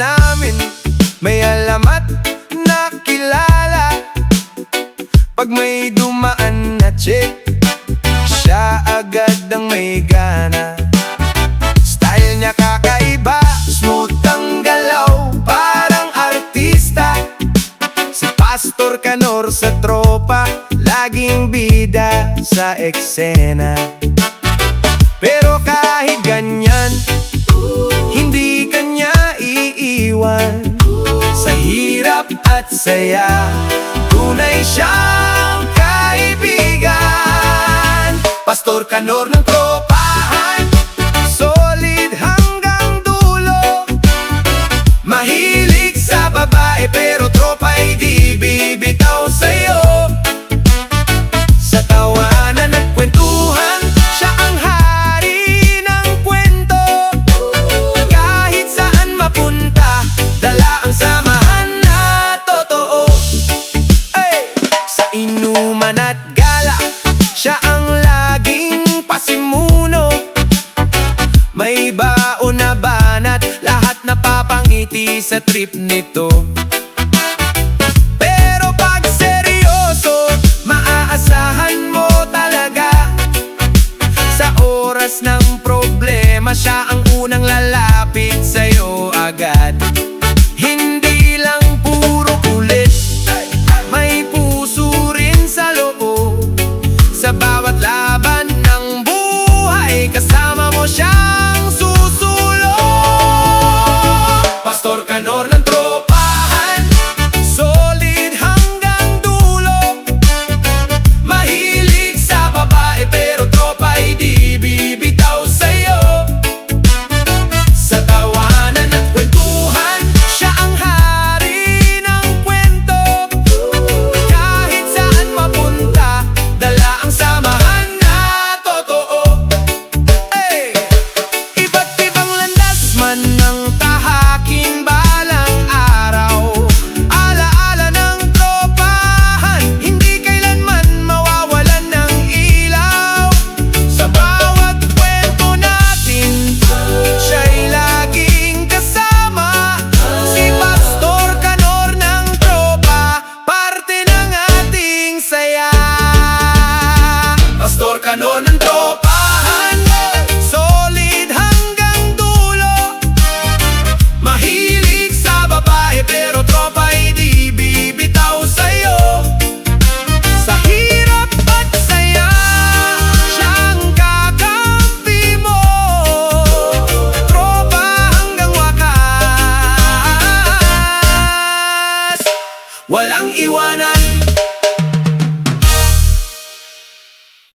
namin may alamat na kilala. Pag may dumaan na chick, siya agad ang may gana. Style niya kakaiba, smooth ang galaw, parang artista. Si Pastor Canor sa tropa, laging bida sa eksena. Pero kahit ganyan, hindi kanya iiwan. Sa hirap at saya, tunay siyang kaibigan. Pastor Canor ng tropahan, solid hanggang dulo. Mahilig sa babae pero tropa'y di bibitaw sa'yo. Sa tawanan at kwentuhan, siya ang hari ng kwento. Kahit saan mapunta, dala ang samahan na totoo. Ay! Sa inuman at gala, siya ang laging pasimuno. May baon na banat, lahat napapangiti sa trip nito. Pero pag seryoso, maaasahan mo talaga. Sa oras ng problema, siya ang unang lalapit sa'yo agad. Hindi lang puro kulit, may puso rin sa loob. Sa bawat laban ng buhay, kasama mo siyang susulong. Pastor Canor ng tropahan, solid hanggang dulo. Mahilig sa babae pero tropa'y di bibitaw sa'yo. Sa tawanan at kwentuhan, siya ang hari ng kwento. Kahit saan mapunta, dala ang samahan na totoo. Ay! Iba't ibang landas man ng tahaking balang araw. Alaala ng tropahan, hindi kailanman mawawalan ng ilaw. Sa bawat kwento natin, siya'y laging kasama. Si Pastor Canor ng tropa, parte ng ating saya. Pastor Canor ng tropahan, solid hanggang dulo. Mahilig sa babae pero tropa'y di bibitaw sa'yo. Sa hirap at saya, siyang kakampi mo. Tropa hanggang wakas, walang iwanan.